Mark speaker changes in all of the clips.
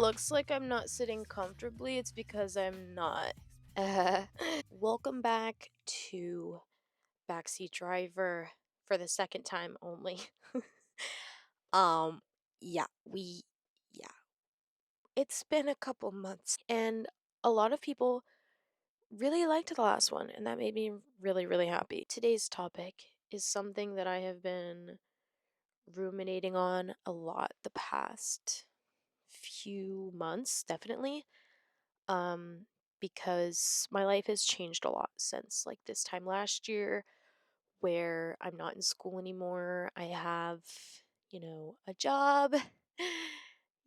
Speaker 1: looks like I'm not sitting comfortably, it's because I'm not. Uh, Welcome back to Backseat Driver for the second time only. um, yeah, we, yeah, it's been a couple months, and a lot of people really liked the last one, and that made me really, really happy. Today's topic is something that I have been ruminating on a lot the past few months, definitely. um, because my life has changed a lot since like this time last year, where I'm not in school anymore. I have, a job.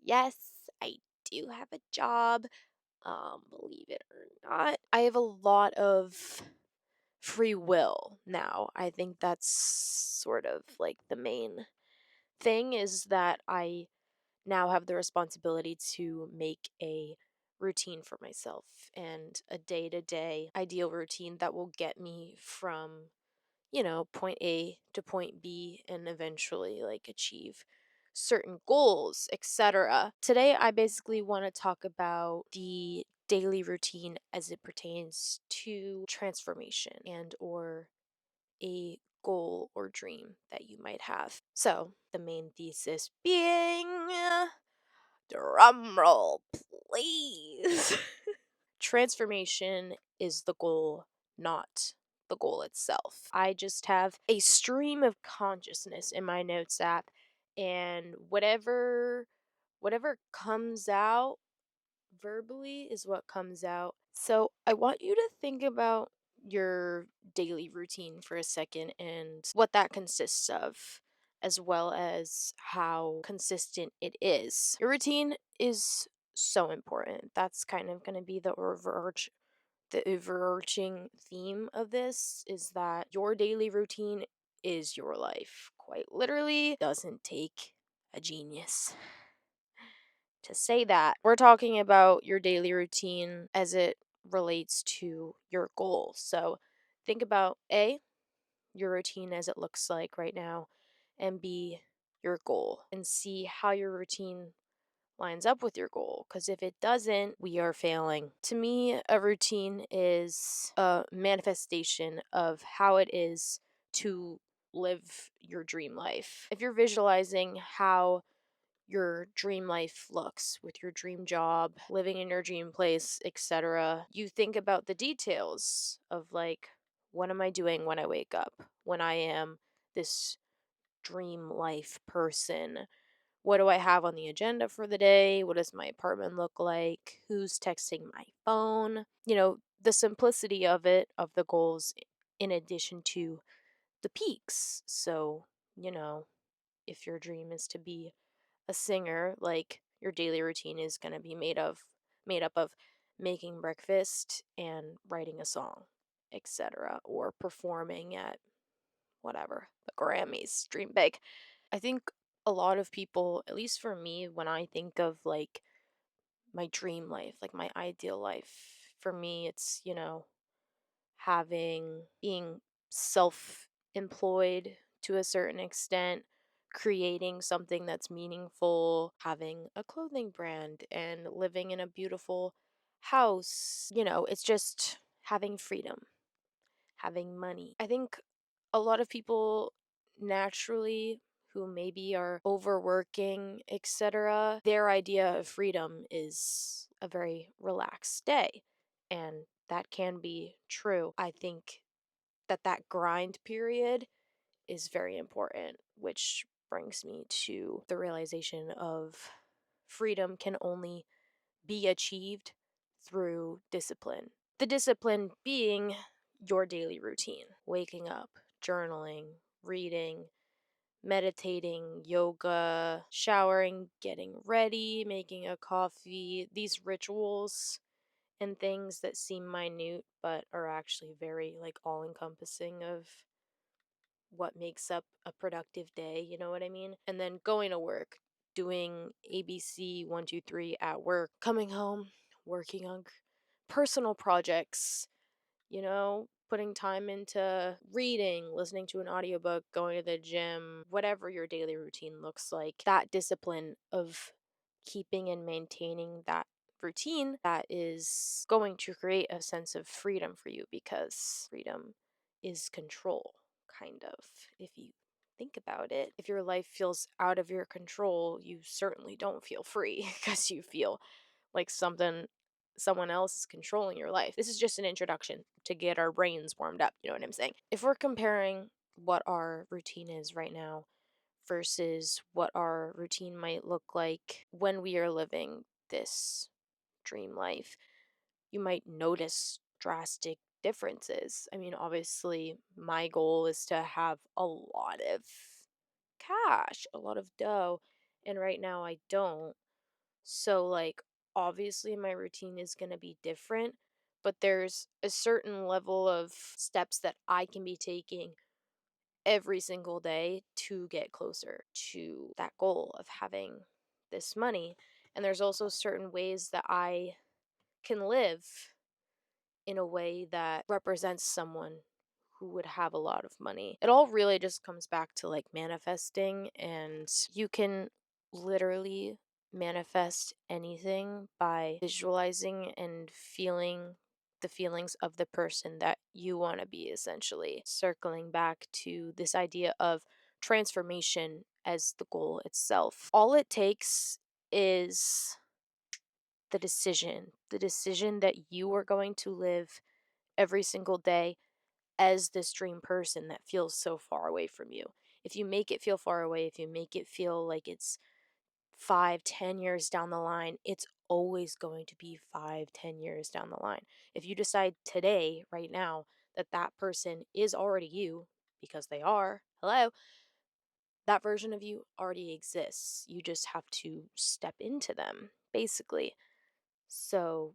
Speaker 1: Yes, I do have a job. Believe it or not, I have a lot of free will now. I think that's sort of like the main thing, is that I now have the responsibility to make a routine for myself, and a day to day ideal routine that will get me from, point A to point B and eventually like achieve certain goals, etc. Today, I basically want to talk about the daily routine as it pertains to transformation and or a goal or dream that you might have. So, the main thesis being, drum roll, please. Transformation is the goal, not the goal itself. I just have a stream of consciousness in my notes app, and whatever comes out verbally is what comes out. So I want you to think about your daily routine for a second and what that consists of, as well as how consistent it is. Your routine is so important. That's kind of going to be the overarching theme of this, is that your daily routine is your life. Quite literally, doesn't take a genius to say that. We're talking about your daily routine as it relates to your goal. So think about A, your routine as it looks like right now, and B, your goal, and see how your routine lines up with your goal. Because if it doesn't, we are failing. To me, a routine is a manifestation of how it is to live your dream life. If you're visualizing how your dream life looks with your dream job, living in your dream place, etc., you think about the details of like, what am I doing when I wake up? When I am this dream life person, what do I have on the agenda for the day? What does my apartment look like? Who's texting my phone? The simplicity of it, of the goals, in addition to the peaks. So, if your dream is to be a singer, like your daily routine is going to be made up of making breakfast and writing a song, etc., or performing at whatever, the Grammys. Dream big. I think a lot of people, at least for me, when I think of like my dream life, like my ideal life, for me it's, being self employed to a certain extent, creating something that's meaningful, having a clothing brand, and living in a beautiful house. It's just having freedom, having money. I think a lot of people naturally who maybe are overworking, etc., their idea of freedom is a very relaxed day. And that can be true. I think that grind period is very important, which brings me to the realization of freedom can only be achieved through discipline. The discipline being your daily routine: waking up, journaling, reading, meditating, yoga, showering, getting ready, making a coffee. These rituals and things that seem minute but are actually very like all encompassing of what makes up a productive day, you know what I mean? And then going to work, doing ABC 1, 2, 3 at work, coming home, working on personal projects, putting time into reading, listening to an audiobook, going to the gym, whatever your daily routine looks like. That discipline of keeping and maintaining that routine that is going to create a sense of freedom for you, because freedom is control, kind of, if you think about it. If your life feels out of your control, you certainly don't feel free because you feel like someone else is controlling your life. This is just an introduction to get our brains warmed up, you know what I'm saying? If we're comparing what our routine is right now versus what our routine might look like when we are living this dream life, you might notice drastic differences. I mean, obviously, my goal is to have a lot of cash, a lot of dough, and right now I don't. So, like, obviously, my routine is going to be different, but there's a certain level of steps that I can be taking every single day to get closer to that goal of having this money. And there's also certain ways that I can live in a way that represents someone who would have a lot of money. It all really just comes back to like manifesting, and you can literally manifest anything by visualizing and feeling the feelings of the person that you want to be, essentially. Circling back to this idea of transformation as the goal itself. All it takes is the decision that you are going to live every single day as this dream person that feels so far away from you. If you make it feel far away, if you make it feel like it's 5, 10 years down the line, it's always going to be 5, 10 years down the line. If you decide today, right now, that that person is already you, because they are, hello, that version of you already exists. You just have to step into them, basically. So,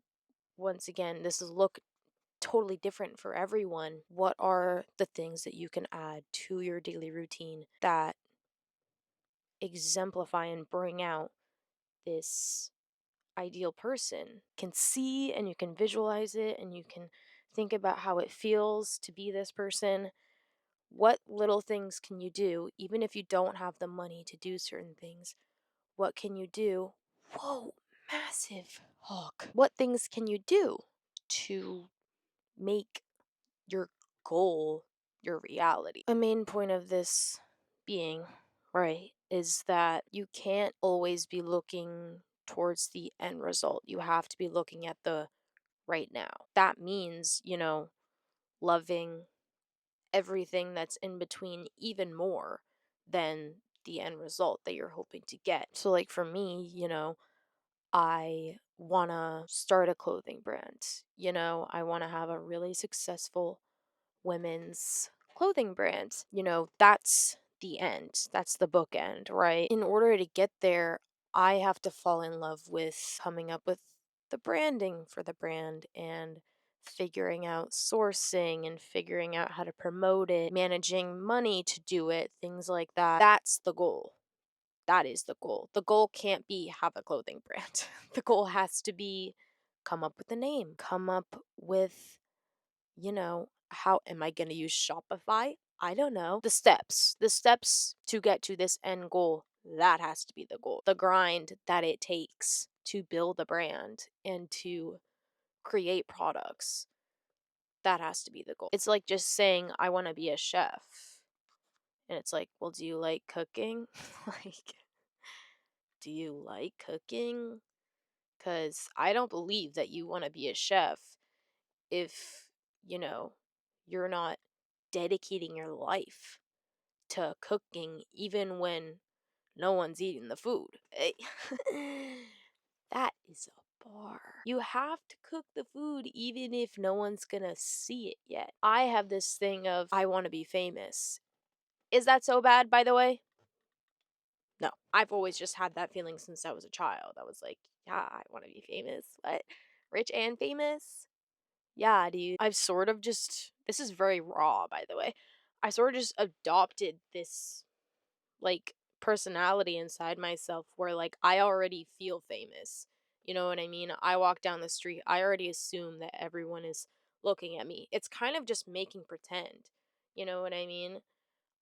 Speaker 1: once again, this is look totally different for everyone. What are the things that you can add to your daily routine that exemplify and bring out this ideal person? Can see and you can visualize it, and you can think about how it feels to be this person. What little things can you do, even if you don't have the money to do certain things? What can you do? Whoa, massive hawk. What things can you do to make your goal your reality? A main point of this being, right, is that you can't always be looking towards the end result. You have to be looking at the right now. That means, loving everything that's in between even more than the end result that you're hoping to get. So, like for me, I want to start a clothing brand. I want to have a really successful women's clothing brand. That's the end. That's the bookend, right? In order to get there, I have to fall in love with coming up with the branding for the brand and figuring out sourcing and figuring out how to promote it, managing money to do it, things like that. That's the goal. That is the goal. The goal can't be have a clothing brand. The goal has to be come up with a name, come up with, how am I going to use Shopify? I don't know. The steps to get to this end goal, that has to be the goal. The grind that it takes to build a brand and to create products, that has to be the goal. It's like just saying, I want to be a chef. And it's like, well, do you like cooking? Like, do you like cooking? Because I don't believe that you want to be a chef if, you know, you're not dedicating your life to cooking even when no one's eating the food. Eh? That is a bar. You have to cook the food even if no one's gonna see it yet. I have this thing of, I want to be famous. Is that so bad, by the way? No, I've always just had that feeling since I was a child. I was like, yeah, I want to be famous. What? Rich and famous? Yeah, dude. I've sort of just, this is very raw, by the way. I sort of just adopted this, like, personality inside myself where, like, I already feel famous. You know what I mean? I walk down the street, I already assume that everyone is looking at me. It's kind of just making pretend. You know what I mean?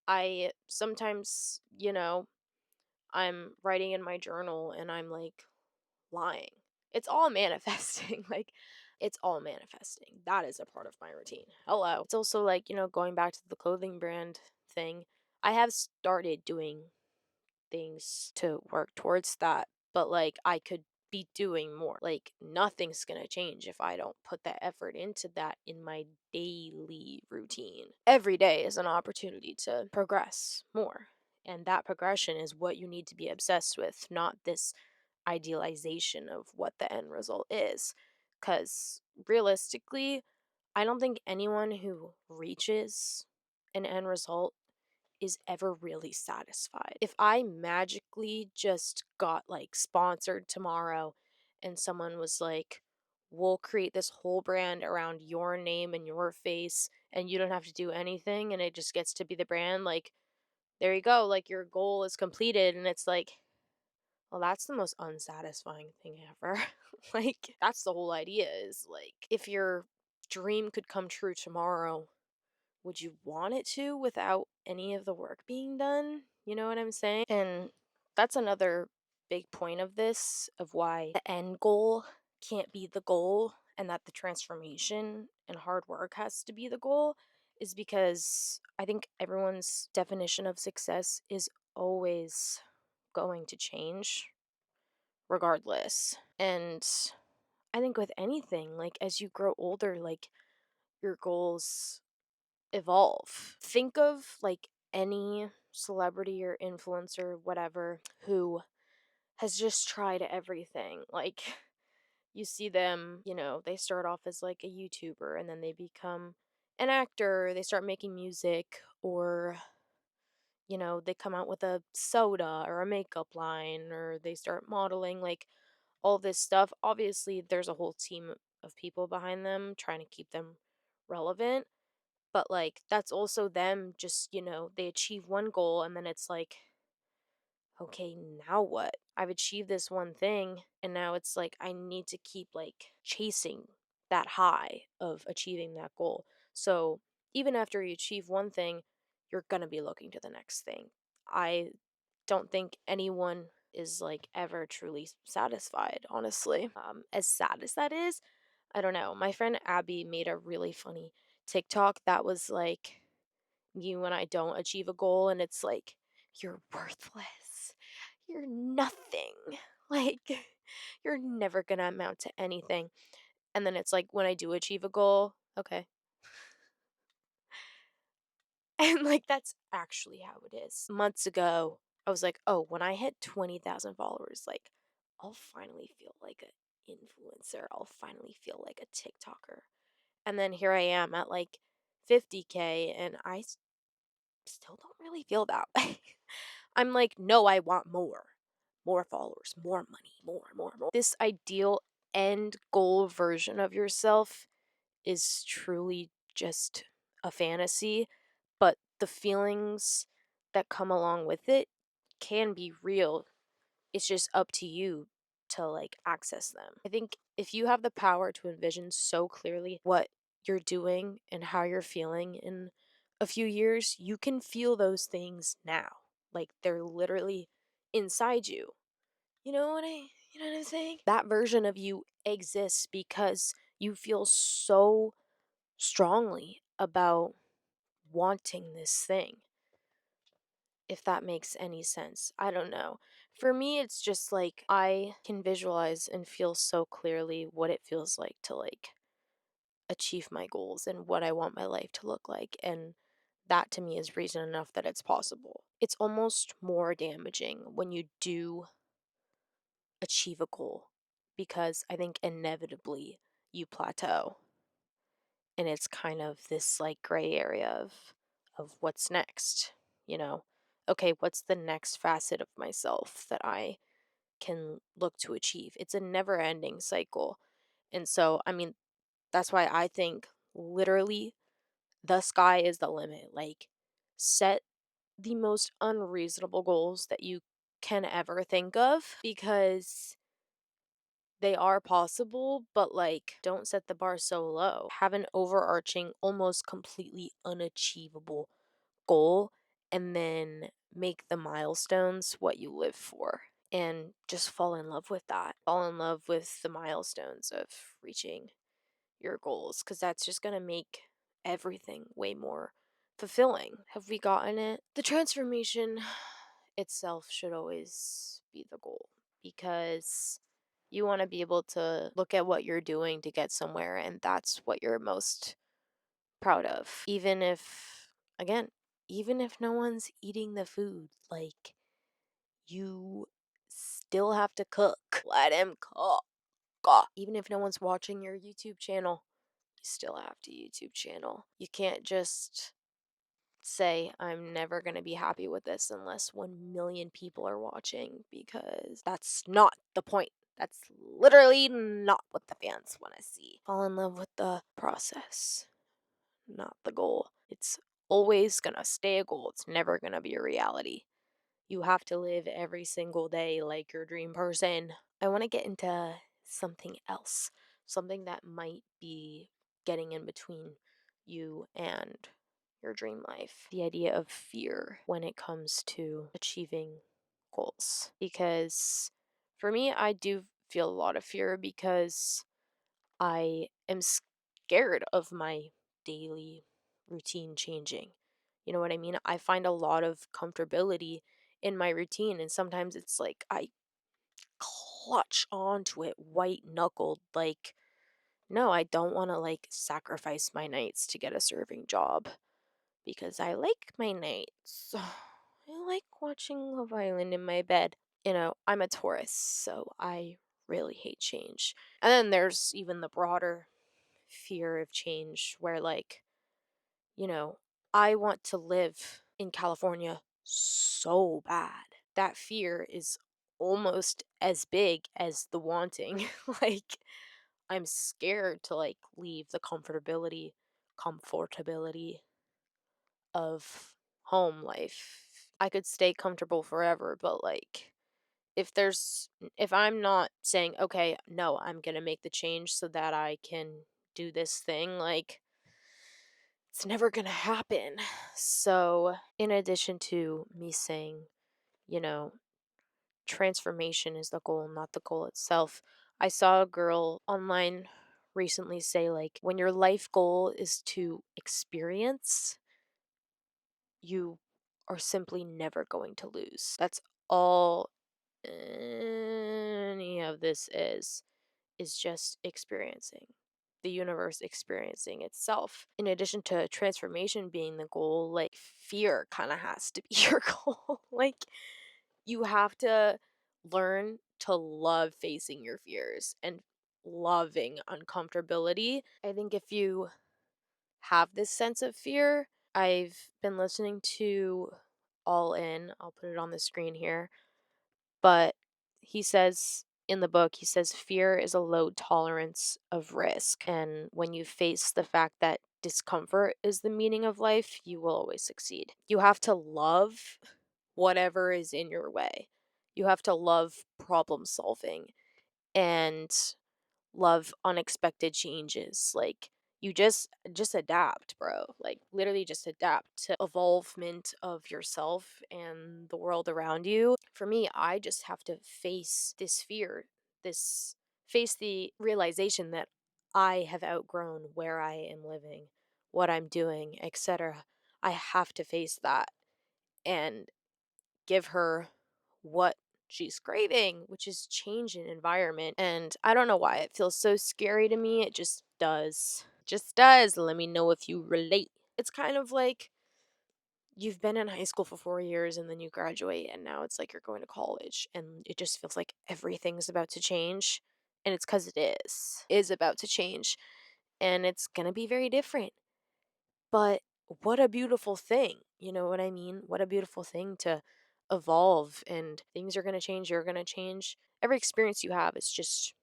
Speaker 1: I sometimes, I'm writing in my journal and I'm like lying. It's all manifesting. Like, it's all manifesting. That is a part of my routine. Hello. It's also like, going back to the clothing brand thing, I have started doing things to work towards that, but like I could be doing more. Like, nothing's gonna change if I don't put that effort into that in my daily routine. Every day is an opportunity to progress more. And that progression is what you need to be obsessed with, not this idealization of what the end result is. Because realistically, I don't think anyone who reaches an end result is ever really satisfied. If I magically just got like sponsored tomorrow and someone was like, we'll create this whole brand around your name and your face and you don't have to do anything and it just gets to be the brand, like, there you go, like your goal is completed. And it's like, well, that's the most unsatisfying thing ever. Like, that's the whole idea, is like, if your dream could come true tomorrow, would you want it to without any of the work being done? You know what I'm saying? And that's another big point of this, of why the end goal can't be the goal and that the transformation and hard work has to be the goal, is because I think everyone's definition of success is always going to change regardless. And I think with anything, like, as you grow older, like, your goals evolve. Think of like any celebrity or influencer, whatever, who has just tried everything. Like, you see them, they start off as like a YouTuber and then they become an actor, they start making music, or they come out with a soda or a makeup line, or they start modeling, like all this stuff. Obviously, there's a whole team of people behind them trying to keep them relevant. But, like, that's also them just, they achieve one goal and then it's like, okay, now what? I've achieved this one thing and now it's like I need to keep, like, chasing that high of achieving that goal. So, even after you achieve one thing, you're gonna be looking to the next thing. I don't think anyone is, like, ever truly satisfied, honestly. As sad as that is, I don't know. My friend Abby made a really funny TikTok that was like, you when I don't achieve a goal, and it's like, you're worthless. You're nothing. Like, you're never gonna amount to anything. And then it's like, when I do achieve a goal, okay. And like, that's actually how it is. Months ago, I was like, oh, when I hit 20,000 followers, like, I'll finally feel like an influencer. I'll finally feel like a TikToker. And then here I am at like 50K and still don't really feel that way. I'm like, no, I want more. More followers, more money, more. This ideal end goal version of yourself is truly just a fantasy, but the feelings that come along with it can be real. It's just up to you to like access them. I think if you have the power to envision so clearly what you're doing and how you're feeling in a few years, you can feel those things now. Like, they're literally inside you. You know what I'm saying? That version of you exists because you feel so strongly about wanting this thing. If that makes any sense. I don't know. For me, it's just like I can visualize and feel so clearly what it feels like to like achieve my goals and what I want my life to look like. And that to me is reason enough that it's possible. It's almost more damaging when you do achieve a goal, because I think inevitably you plateau. And it's kind of this like gray area of what's next, you know? Okay, what's the next facet of myself that I can look to achieve? It's a never-ending cycle. And so, I mean, that's why I think literally the sky is the limit. Like, set the most unreasonable goals that you can ever think of, because they are possible, but like, don't set the bar so low. Have an overarching, almost completely unachievable goal, and then make the milestones what you live for. and just fall in love with that. Fall in love with the milestones of reaching your goals, because that's just going to make everything way more fulfilling. Have we gotten it? The transformation itself should always be the goal, because you want to be able to look at what you're doing to get somewhere, and that's what you're most proud of. Even if, again, even if no one's eating the food, like, you still have to cook. Let him cook. Even if no one's watching your YouTube channel, you still have to YouTube channel. You can't just say, I'm never going to be happy with this unless 1 million people are watching, because that's not the point. That's literally not what the fans want to see. Fall in love with the process, not the goal. It's always going to stay a goal. It's never going to be a reality. You have to live every single day like your dream person. I want to get into something else, something that might be getting in between you and your dream life. The idea of fear when it comes to achieving goals. Because for me, I do feel a lot of fear, because I am scared of my daily routine changing. You know what I mean? I find a lot of comfortability in my routine, and sometimes it's like I clutch onto it white knuckled, like, no, I don't want to like sacrifice my nights to get a serving job, because I like my nights. I like watching Love Island in my bed. I'm a Taurus, so I really hate change. And then there's even the broader fear of change where, like, you know, I want to live in California so bad. That fear is almost as big as the wanting. Like, I'm scared to like leave the comfortability of home life. I could stay comfortable forever, but like, if I'm not saying, okay, no, I'm going to make the change so that I can do this thing, like, it's never going to happen. So, in addition to me saying, you know, transformation is the goal, not the goal itself, I saw a girl online recently say, like, when your life goal is to experience, you are simply never going to lose. That's all any of this is just experiencing, the universe experiencing itself. In addition to transformation being the goal, like, fear kind of has to be your goal. Like, you have to learn to love facing your fears and loving uncomfortability. I think if you have this sense of fear, I've been listening to All In, I'll put it on the screen here, but he says in the book, he says fear is a low tolerance of risk. And when you face the fact that discomfort is the meaning of life, you will always succeed. You have to love whatever is in your way. You have to love problem solving and love unexpected changes. Like, you just adapt, bro. Like, literally just adapt to evolvement of yourself and the world around you. For me, I just have to face this fear, this face the realization that I have outgrown where I am living, what I'm doing, etc. I have to face that and give her what she's craving, which is change in environment. And I don't know why it feels so scary to me. It just does. Just does. Let me know if you relate. It's kind of like you've been in high school for 4 years and then you graduate, and now it's like you're going to college, and it just feels like everything's about to change. And it's because it is about to change, and it's going to be very different. But what a beautiful thing. You know what I mean? What a beautiful thing to evolve, and things are going to change. You're going to change. Every experience you have is just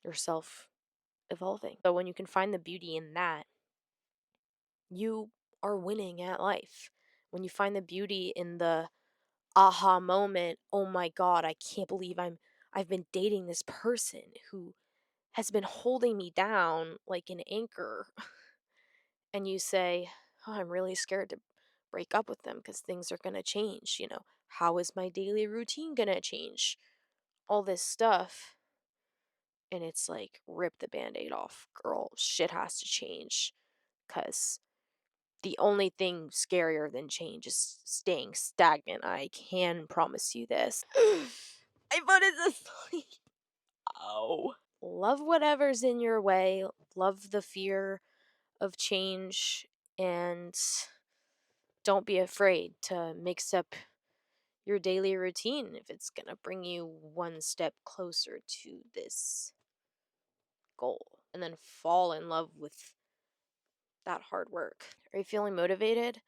Speaker 1: yourself evolving. So when you can find the beauty in that, you are winning at life. When you find the beauty in the aha moment, oh my God, I can't believe I've been dating this person who has been holding me down like an anchor. And you say, oh, I'm really scared to break up with them because things are going to change. How is my daily routine gonna change? All this stuff. And it's like, rip the band-aid off, girl. Shit has to change. Because the only thing scarier than change is staying stagnant. I can promise you this. I put it asleep. Oh. Love whatever's in your way. Love the fear of change. And don't be afraid to mix up your daily routine if it's going to bring you one step closer to this goal. And then fall in love with that hard work. Are you feeling motivated?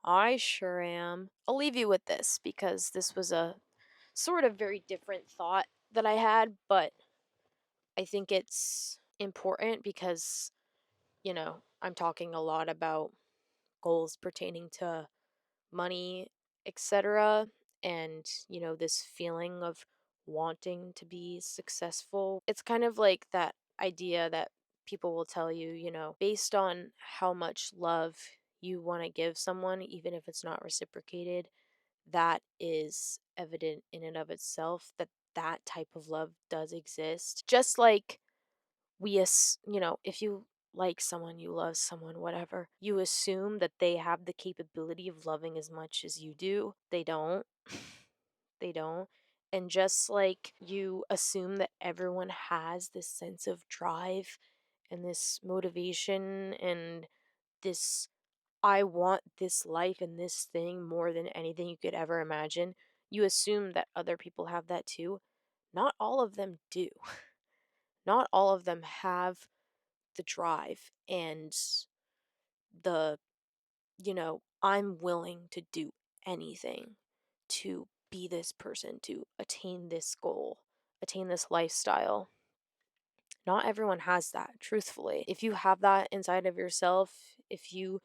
Speaker 1: I sure am. I'll leave you with this because this was a sort of very different thought that I had, but I think it's important because, I'm talking a lot about goals pertaining to money, etc. And, this feeling of wanting to be successful. It's kind of like that idea that people will tell you, based on how much love you want to give someone, even if it's not reciprocated, that is evident in and of itself that that type of love does exist. Just like if you like someone, you love someone, whatever, you assume that they have the capability of loving as much as you do. They don't. They don't. And just like you assume that everyone has this sense of drive and this motivation and this, I want this life and this thing more than anything you could ever imagine, you assume that other people have that too. Not all of them do. Not all of them have the drive and the, I'm willing to do anything to be this person, to attain this goal, attain this lifestyle. Not everyone has that, truthfully. If you have that inside of yourself, if you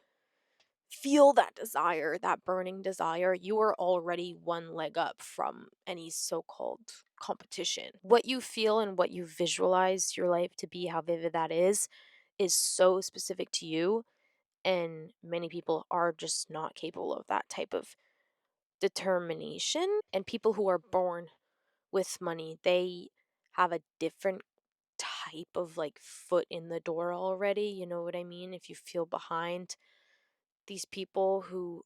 Speaker 1: feel that desire, that burning desire, you are already one leg up from any so called competition. What you feel and what you visualize your life to be, how vivid that is so specific to you. And many people are just not capable of that type of determination. And people who are born with money, they have a different type of like foot in the door already. You know what I mean? If you feel behind these people who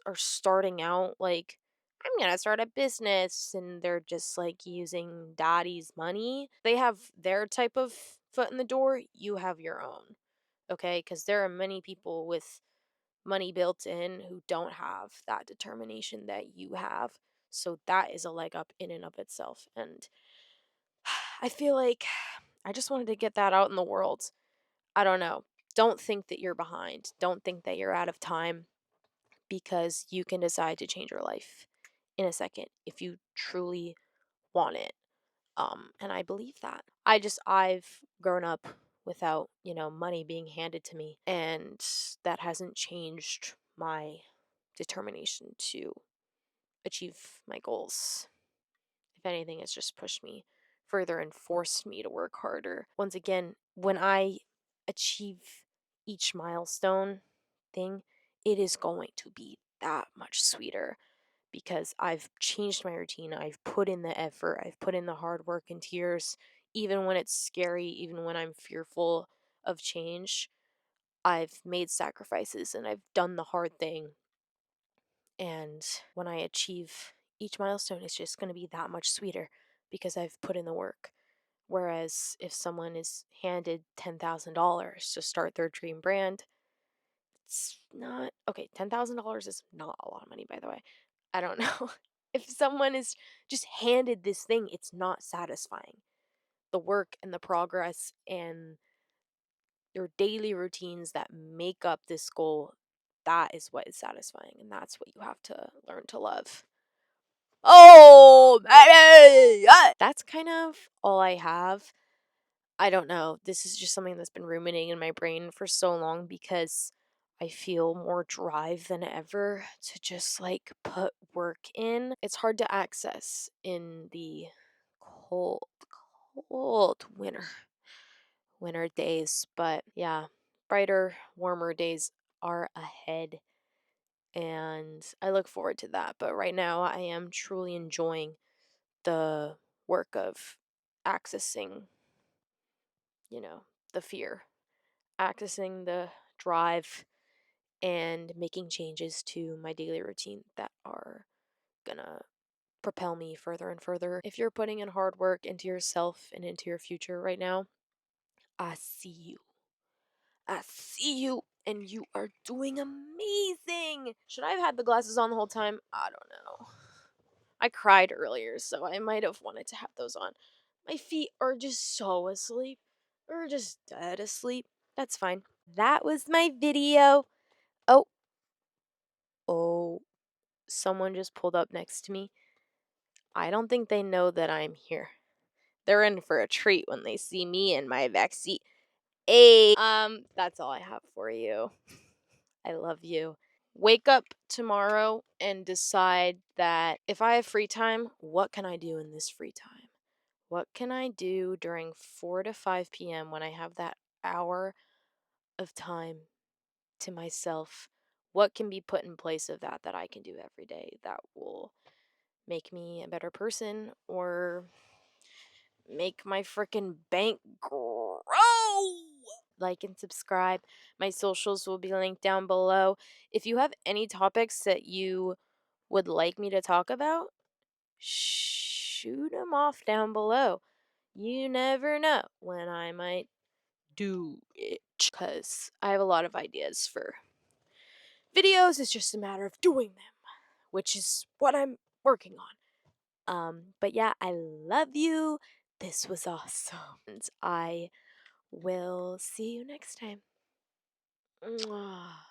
Speaker 1: are starting out like, I'm gonna start a business, and they're just like using daddy's money. They have their type of foot in the door, you have your own. Okay? Because there are many people with money built in who don't have that determination that you have. So that is a leg up in and of itself. And I feel like I just wanted to get that out in the world. I don't know. Don't think that you're behind. Don't think that you're out of time, because you can decide to change your life in a second if you truly want it. And I believe that. I've grown up without, money being handed to me, and that hasn't changed my determination to achieve my goals. If anything, it's just pushed me further and forced me to work harder. Once again, when I achieve each milestone thing, it is going to be that much sweeter because I've changed my routine. I've put in the effort. I've put in the hard work and tears. Even when it's scary, even when I'm fearful of change, I've made sacrifices and I've done the hard thing. And when I achieve each milestone, it's just going to be that much sweeter because I've put in the work. Whereas if someone is handed $10,000 to start their dream brand, it's not okay. $10,000 is not a lot of money, by the way. I don't know. If someone is just handed this thing, it's not satisfying. The work and the progress and your daily routines that make up this goal, that is what is satisfying, and that's what you have to learn to love. Oh, baby! That's kind of all I have. I don't know. This is just something that's been ruminating in my brain for so long because I feel more drive than ever to just like put work in. It's hard to access in the cold, cold winter days, but yeah, brighter, warmer days are ahead. and I look forward to that. But right now, I am truly enjoying the work of accessing, the fear, accessing the drive, and making changes to my daily routine that are gonna propel me further and further. If you're putting in hard work into yourself and into your future right now, I see you. I see you, and you are doing amazing. Should I have had the glasses on the whole time? I don't know. I cried earlier, so I might have wanted to have those on. My feet are just so asleep, or just dead asleep. That's fine. That was my video. Oh, oh, someone just pulled up next to me. I don't think they know that I'm here. They're in for a treat when they see me in my backseat. Hey, that's all I have for you. I love you. Wake up tomorrow and decide that if I have free time, what can I do in this free time? What can I do during 4 to 5 p.m. when I have that hour of time to myself? What can be put in place of that I can do every day that will make me a better person or make my freaking bank grow? Like and subscribe. My socials will be linked down below. If you have any topics that you would like me to talk about, shoot them off down below. You never know when I might do it. Because I have a lot of ideas for videos. It's just a matter of doing them, which is what I'm working on. But yeah, I love you. This was awesome. And I will see you next time. Mwah.